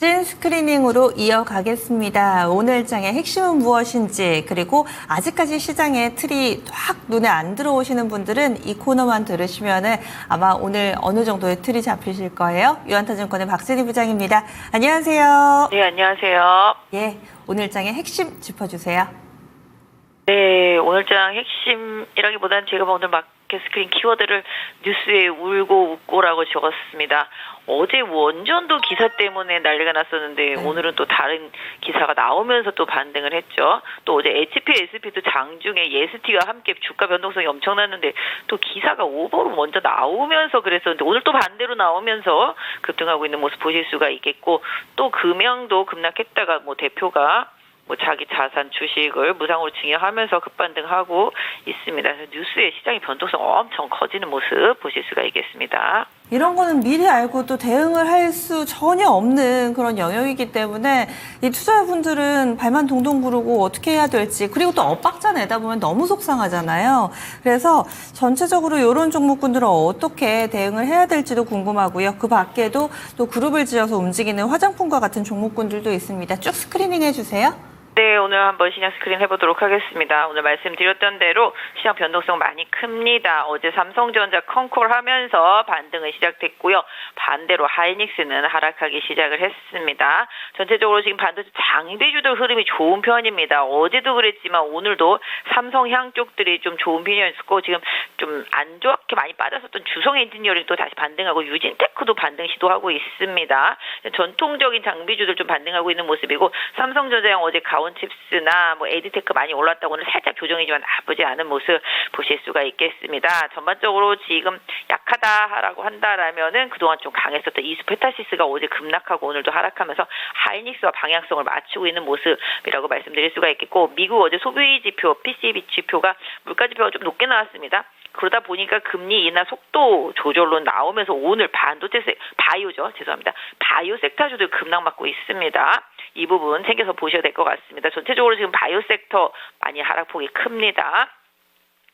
찐 스크리닝으로 이어가겠습니다. 오늘 장의 핵심은 무엇인지, 그리고 아직까지 시장에 틀이 확 눈에 안 들어오시는 분들은 이 코너만 들으시면 아마 오늘 어느 정도의 틀이 잡히실 거예요. 유한타증권의 박세리 부장입니다. 안녕하세요. 네, 안녕하세요. 예, 오늘 장의 핵심 짚어주세요. 네, 오늘장 핵심이라기보다는 제가 오늘 마켓 스크린 키워드를 뉴스에 울고 웃고라고 적었습니다. 어제 원전도 기사 때문에 난리가 났었는데 오늘은 또 다른 기사가 나오면서 또 반등을 했죠. 또 어제 HP, SP도 장중에 예스티와 함께 주가 변동성이 엄청났는데 또 기사가 오버로 먼저 나오면서 그랬었는데 오늘 또 반대로 나오면서 급등하고 있는 모습 보실 수가 있겠고, 또 금양도 급락했다가 대표가 자기 자산 주식을 무상으로 증여하면서 급반등하고 있습니다. 그래서 뉴스의 시장의 변동성 엄청 커지는 모습 보실 수가 있겠습니다. 이런 거는 미리 알고 또 대응을 할 수 전혀 없는 그런 영역이기 때문에 이 투자자분들은 발만 동동 구르고 어떻게 해야 될지, 그리고 또 엇박자 내다 보면 너무 속상하잖아요. 그래서 전체적으로 이런 종목군들은 어떻게 대응을 해야 될지도 궁금하고요. 그 밖에도 또 그룹을 지어서 움직이는 화장품과 같은 종목군들도 있습니다. 쭉 스크리닝 해주세요. 네, 오늘 한번 시장 스크린 해보도록 하겠습니다. 오늘 말씀드렸던 대로 시장 변동성 많이 큽니다. 어제 삼성전자 컨콜 하면서 반등이 시작됐고요. 반대로 하이닉스는 하락하기 시작을 했습니다. 전체적으로 지금 반도체 장비주들 흐름이 좋은 편입니다. 어제도 그랬지만 오늘도 삼성향 쪽들이 좀 좋은 편이었고, 지금 좀 안 좋게 많이 빠졌었던 주성 엔지니어링 또 다시 반등하고 유진테크도 반등 시도하고 있습니다. 전통적인 장비주들 좀 반등하고 있는 모습이고, 삼성전자형 어제 가온칩스나 에디테크 많이 올랐다고 오늘 살짝 교정이지만 나쁘지 않은 모습 보실 수가 있겠습니다. 전반적으로 지금 약하다라고 한다라면은 그동안 좀 강했었던 이수페타시스가 어제 급락하고 오늘도 하락하면서 하이닉스와 방향성을 맞추고 있는 모습이라고 말씀드릴 수가 있겠고, 미국 어제 소비 지표, PCB 지표가 물가 지표가 좀 높게 나왔습니다. 그러다 보니까 금리 인하 속도 조절로 나오면서 오늘 바이오 섹터주들 급락맞고 있습니다. 이 부분 챙겨서 보셔야 될 것 같습니다. 전체적으로 지금 바이오 섹터 많이 하락폭이 큽니다.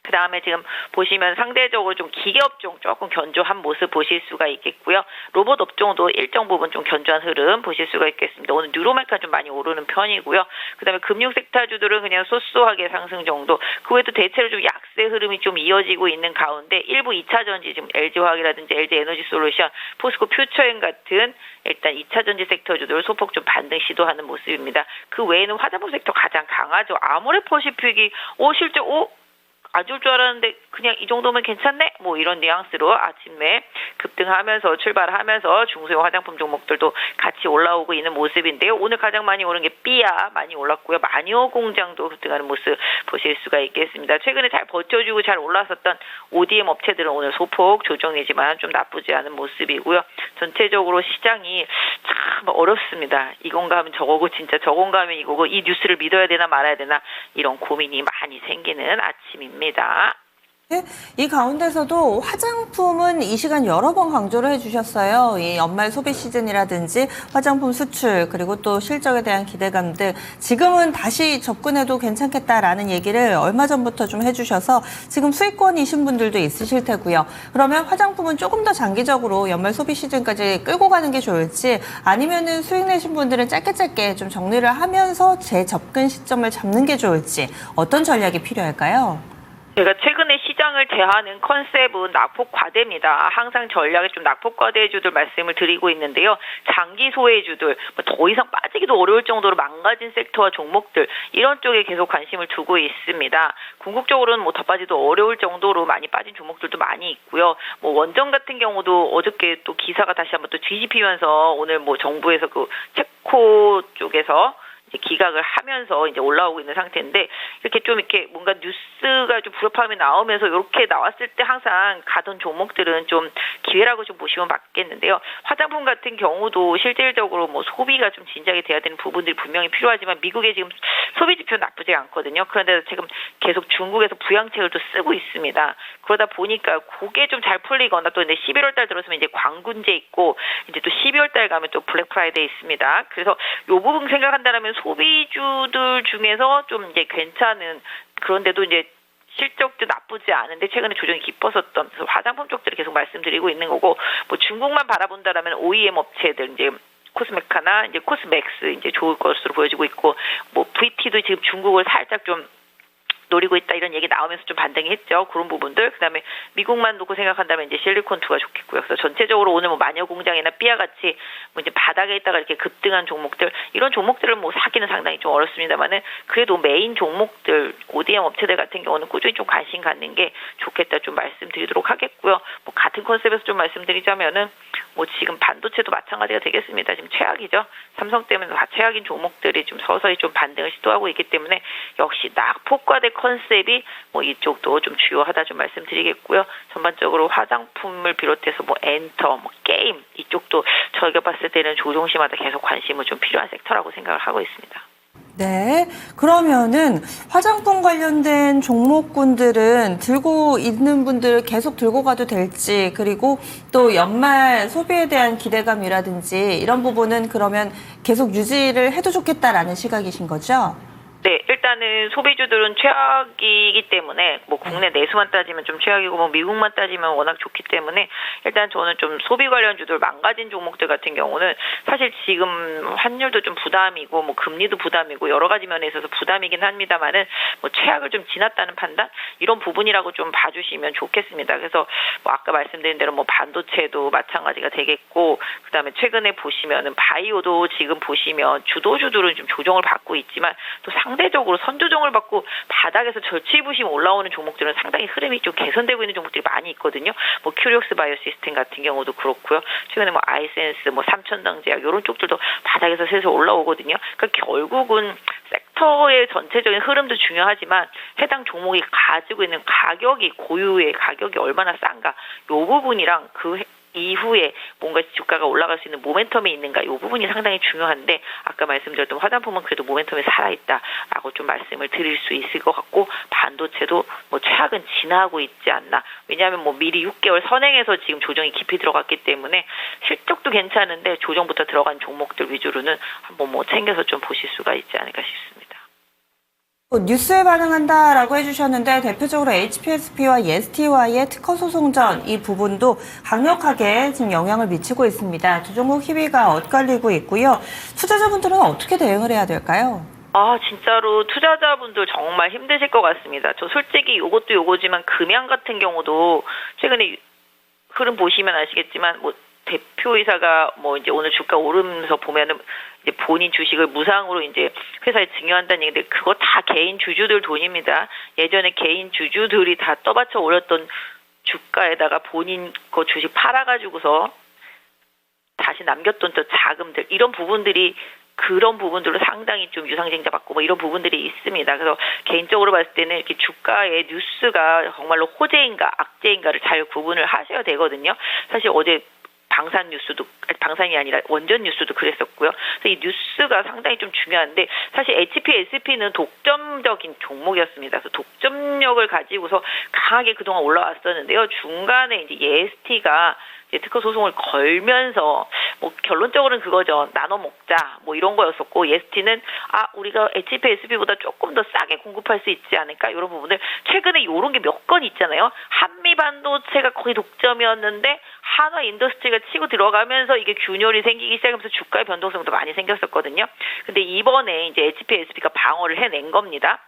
그 다음에 지금 보시면 상대적으로 좀 기계업종 조금 견조한 모습 보실 수가 있겠고요. 로봇 업종도 일정 부분 좀 견조한 흐름 보실 수가 있겠습니다. 오늘 뉴로메카 좀 많이 오르는 편이고요. 그 다음에 금융 섹터주들은 그냥 소소하게 상승 정도. 그 외에도 대체로 좀 약세 흐름이 좀 이어지고 있는 가운데 일부 2차전지 지금 LG화학이라든지 LG에너지솔루션, 포스코 퓨처엔 같은 일단 2차전지 섹터주들 소폭 좀 반등 시도하는 모습입니다. 그 외에는 화장품 섹터 가장 강하죠. 아모레퍼시픽이 실제 안 좋을 줄 알았는데 그냥 이 정도면 괜찮네? 이런 뉘앙스로 아침에 급등하면서 출발하면서 중소형 화장품 종목들도 같이 올라오고 있는 모습인데요. 오늘 가장 많이 오른 게 삐아 많이 올랐고요. 마니오 공장도 급등하는 모습 보실 수가 있겠습니다. 최근에 잘 버텨주고 잘 올랐었던 ODM 업체들은 오늘 소폭 조정이지만 좀 나쁘지 않은 모습이고요. 전체적으로 시장이 참 어렵습니다. 이건가 하면 저거고 진짜 저건가 하면 이거고, 이 뉴스를 믿어야 되나 말아야 되나 이런 고민이 많이 생기는 아침입니다. 이 가운데서도 화장품은 이 시간 여러 번 강조를 해주셨어요. 이 연말 소비 시즌이라든지 화장품 수출, 그리고 또 실적에 대한 기대감 등 지금은 다시 접근해도 괜찮겠다라는 얘기를 얼마 전부터 좀 해주셔서 지금 수익권이신 분들도 있으실 테고요. 그러면 화장품은 조금 더 장기적으로 연말 소비 시즌까지 끌고 가는 게 좋을지, 아니면은 수익 내신 분들은 짧게 좀 정리를 하면서 재접근 시점을 잡는 게 좋을지, 어떤 전략이 필요할까요? 제가 최근에 시장을 대하는 컨셉은 낙폭 과대입니다. 항상 전략에 좀 낙폭 과대주들 말씀을 드리고 있는데요. 장기 소외주들, 더 이상 빠지기도 어려울 정도로 망가진 섹터와 종목들, 이런 쪽에 계속 관심을 두고 있습니다. 궁극적으로는 더 빠지도 어려울 정도로 많이 빠진 종목들도 많이 있고요. 원전 같은 경우도 어저께 또 기사가 다시 한번 또 뒤집히면서 오늘 정부에서 그 체코 쪽에서 이제 기각을 하면서 이제 올라오고 있는 상태인데, 이렇게 뭔가 뉴스가 좀 불협화음이 나오면서 이렇게 나왔을 때 항상 가던 종목들은 좀 기회라고 좀 보시면 맞겠는데요. 화장품 같은 경우도 실질적으로 소비가 좀 진작에 돼야 되는 부분들이 분명히 필요하지만 미국의 지금 소비 지표는 나쁘지 않거든요. 그런데 지금 계속 중국에서 부양책을 또 쓰고 있습니다. 그러다 보니까 그게 좀 잘 풀리거나, 또 이제 11월 달 들어서면 이제 광군제 있고, 이제 또 12월 달 가면 또 블랙 프라이데이 있습니다. 그래서 이 부분 생각한다면 소비주들 중에서 좀 이제 괜찮은, 그런데도 이제 실적도 나쁘지 않은데 최근에 조정이 깊었었던 화장품 쪽들을 계속 말씀드리고 있는 거고, 중국만 바라본다라면 OEM 업체들, 이제 코스메카 하나, 이제 코스맥스 이제 좋을 것으로 보여지고 있고, 뭐 VT도 지금 중국을 살짝 좀 노리고 있다 이런 얘기 나오면서 좀 반등이 했죠. 그런 부분들. 그다음에 미국만 놓고 생각한다면 이제 실리콘2가 좋겠고요. 그래서 전체적으로 오늘 뭐 마녀공장이나 삐아 같이 뭐 이제 바닥에 있다가 이렇게 급등한 종목들 이런 종목들을 뭐 사기는 상당히 좀 어렵습니다만은 그래도 메인 종목들 ODM 업체들 같은 경우는 꾸준히 좀 관심 갖는 게 좋겠다 좀 말씀드리도록 하겠고요. 뭐 같은 컨셉에서 좀 말씀드리자면은 뭐 지금 반도체도 마찬가지가 되겠습니다. 지금 최악이죠. 삼성 때문에 다 최악인 종목들이 좀 서서히 좀 반등을 시도하고 있기 때문에 역시 낙폭과대 컨셉이 뭐 이쪽도 좀 주요하다 좀 말씀드리겠고요. 전반적으로 화장품을 비롯해서 뭐 엔터, 뭐 게임 이쪽도 저희가 봤을 때는 조종시마다 계속 관심은 좀 필요한 섹터라고 생각을 하고 있습니다. 네. 그러면은 화장품 관련된 종목군들은 들고 있는 분들 계속 들고 가도 될지, 그리고 또 연말 소비에 대한 기대감이라든지 이런 부분은 그러면 계속 유지를 해도 좋겠다라는 시각이신 거죠? 네, 일단은 소비주들은 최악이기 때문에 뭐 국내 내수만 따지면 좀 최악이고 뭐 미국만 따지면 워낙 좋기 때문에 일단 저는 좀 소비 관련주들 망가진 종목들 같은 경우는 사실 지금 환율도 좀 부담이고 뭐 금리도 부담이고 여러 가지 면에 있어서 부담이긴 합니다만은 뭐 최악을 좀 지났다는 판단 이런 부분이라고 좀 봐주시면 좋겠습니다. 그래서 뭐 아까 말씀드린 대로 뭐 반도체도 마찬가지가 되겠고 그다음에 최근에 보시면은 바이오도 지금 보시면 주도주들은 좀 조정을 받고 있지만 또 상대적으로 선조정을 받고 바닥에서 절치부심 올라오는 종목들은 상당히 흐름이 좀 개선되고 있는 종목들이 많이 있거든요. 뭐 큐리옥스 바이오시스템 같은 경우도 그렇고요. 최근에 뭐 아이센스, 뭐 삼천당제약 이런 쪽들도 바닥에서 슬슬 올라오거든요. 그러니까 결국은 섹터의 전체적인 흐름도 중요하지만 해당 종목이 가지고 있는 가격이 고유의 가격이 얼마나 싼가 이 부분이랑 그 이후에 뭔가 주가가 올라갈 수 있는 모멘텀이 있는가 이 부분이 상당히 중요한데 아까 말씀드렸던 화장품은 그래도 모멘텀이 살아있다라고 좀 말씀을 드릴 수 있을 것 같고 반도체도 뭐 최악은 지나고 있지 않나 왜냐하면 뭐 미리 6개월 선행해서 지금 조정이 깊이 들어갔기 때문에 실적도 괜찮은데 조정부터 들어간 종목들 위주로는 한번 뭐 챙겨서 좀 보실 수가 있지 않을까 싶습니다. 뉴스에 반응한다라고 해주셨는데 대표적으로 HPSP와 STY의 특허 소송전 이 부분도 강력하게 지금 영향을 미치고 있습니다. 두 종목 희비가 엇갈리고 있고요. 투자자분들은 어떻게 대응을 해야 될까요? 진짜로 투자자분들 정말 힘드실 것 같습니다. 저 솔직히 요것도 요거지만 금양 같은 경우도 최근에 흐름 보시면 아시겠지만 뭐 대표이사가 뭐 이제 오늘 주가 오르면서 보면은 이제 본인 주식을 무상으로 이제 회사에 증여한다는 얘기인데 그거 다 개인 주주들 돈입니다. 예전에 개인 주주들이 다 떠받쳐 올렸던 주가에다가 본인 거 주식 팔아가지고서 다시 남겼던 또 자금들 이런 부분들이 그런 부분들로 상당히 좀 유상증자 받고 뭐 이런 부분들이 있습니다. 그래서 개인적으로 봤을 때는 이렇게 주가의 뉴스가 정말로 호재인가 악재인가를 잘 구분을 하셔야 되거든요. 사실 어제 방산이 아니라 원전 뉴스도 그랬었고요. 그래서 이 뉴스가 상당히 좀 중요한데 사실 HPSP는 독점적인 종목이었습니다. 그래서 독점력을 가지고서 강하게 그동안 올라왔었는데요. 중간에 이제 EST가 특허 소송을 걸면서 뭐 결론적으로는 그거죠. 나눠 먹자 뭐 이런 거였었고 EST는 우리가 HPSP보다 조금 더 싸게 공급할 수 있지 않을까 이런 부분들 최근에 이런 게 몇 건 있잖아요. 한미 반도체가 거의 독점이었는데 한화 인더스트리가 치고 들어가면서 이게 균열이 생기기 시작하면서 주가의 변동성도 많이 생겼었거든요. 근데 이번에 이제 HPSP가 방어를 해낸 겁니다.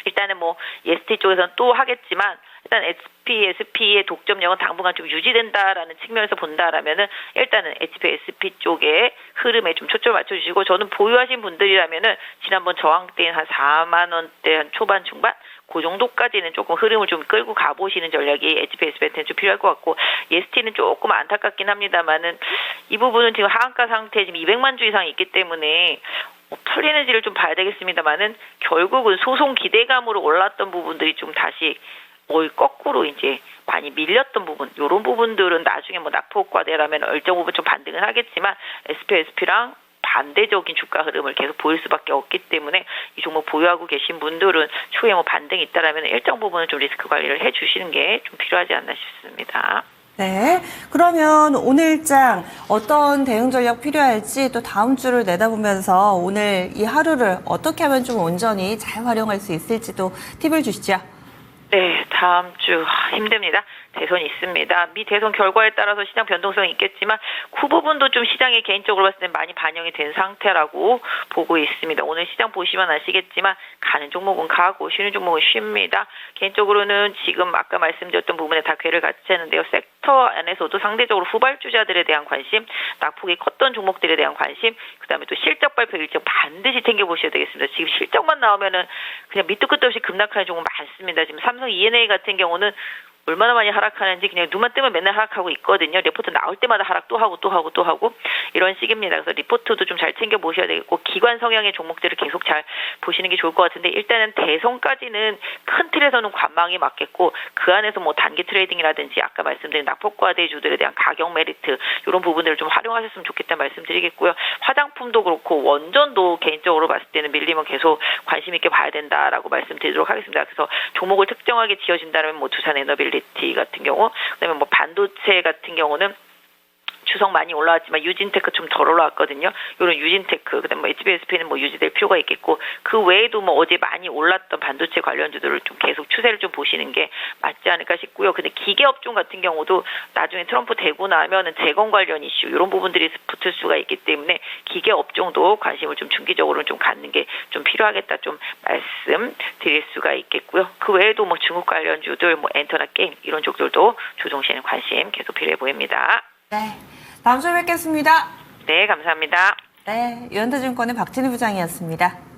일단은 뭐 EST 쪽에서는 또 하겠지만 일단 HPSP의 독점력은 당분간 좀 유지된다라는 측면에서 본다라면은 일단은 HPSP 쪽에 흐름에 좀 초점을 맞춰주시고 저는 보유하신 분들이라면은 지난번 저항 때는 한 4만 원대 한 초반 중반 그 정도까지는 조금 흐름을 좀 끌고 가보시는 전략이 HPSP한테는 좀 필요할 것 같고 EST는 조금 안타깝긴 합니다만은 이 부분은 지금 하한가 상태에 지금 200만 주 이상 있기 때문에 풀리는지를 좀 봐야 되겠습니다만은 결국은 소송 기대감으로 올랐던 부분들이 좀 다시 거꾸로 이제 많이 밀렸던 부분, 이런 부분들은 나중에 뭐 낙폭과대라면 일정 부분 좀 반등은 하겠지만 SPSP랑 반대적인 주가 흐름을 계속 보일 수밖에 없기 때문에 이 종목 보유하고 계신 분들은 추후에 뭐 반등이 있다라면 일정 부분은 좀 리스크 관리를 해주시는 게 좀 필요하지 않나 싶습니다. 네. 그러면 오늘장 어떤 대응 전략 필요할지 또 다음 주를 내다보면서 오늘 이 하루를 어떻게 하면 좀 온전히 잘 활용할 수 있을지도 팁을 주시죠. 네, 다음 주 힘듭니다. 대선이 있습니다. 미 대선 결과에 따라서 시장 변동성이 있겠지만 그 부분도 좀 시장에 개인적으로 봤을 때 많이 반영이 된 상태라고 보고 있습니다. 오늘 시장 보시면 아시겠지만 가는 종목은 가고 쉬는 종목은 쉽니다. 개인적으로는 지금 아까 말씀드렸던 부분에 다 궤를 같이 했는데요. 섹터 안에서도 상대적으로 후발주자들에 대한 관심, 낙폭이 컸던 종목들에 대한 관심, 그다음에 또 실적 발표 일정 반드시 챙겨보셔야 되겠습니다. 지금 실적만 나오면은 그냥 밑도 끝도 없이 급락하는 종목 많습니다. 지금 삼성 E&A 같은 경우는 얼마나 많이 하락하는지 그냥 눈만 뜨면 맨날 하락하고 있거든요. 리포트 나올 때마다 하락 또 하고 이런 식입니다. 그래서 리포트도 좀 잘 챙겨 보셔야 되겠고 기관 성향의 종목들을 계속 잘 보시는 게 좋을 것 같은데 일단은 대선까지는 큰 틀에서는 관망이 맞겠고 그 안에서 뭐 단기 트레이딩이라든지 아까 말씀드린 낙폭과대주들에 대한 가격 메리트 이런 부분들을 좀 활용하셨으면 좋겠다는 말씀드리겠고요. 화장품도 그렇고 원전도 개인적으로 봤을 때는 밀리면 계속 관심 있게 봐야 된다라고 말씀드리도록 하겠습니다. 그래서 종목을 특정하게 지어진다면 뭐 두산에너빌리티 같은 경우 그다음에 뭐 반도체 같은 경우는 추석 많이 올라왔지만 유진테크 좀 덜 올라왔거든요. 이런 유진테크, 그다음 뭐 HBSP는 뭐 유지될 필요가 있겠고 그 외에도 뭐 어제 많이 올랐던 반도체 관련주들을 좀 계속 추세를 좀 보시는 게 맞지 않을까 싶고요. 근데 기계업종 같은 경우도 나중에 트럼프 되고 나면은 재건 관련 이슈 이런 부분들이 붙을 수가 있기 때문에 기계업종도 관심을 좀 중기적으로 좀 갖는 게 좀 필요하겠다 좀 말씀드릴 수가 있겠고요. 그 외에도 뭐 중국 관련주들, 뭐 엔터나 게임 이런 쪽들도 조정 시에는 관심 계속 필요해 보입니다. 네. 다음 주에 뵙겠습니다. 네, 감사합니다. 네. 유현대증권의 박진희 부장이었습니다.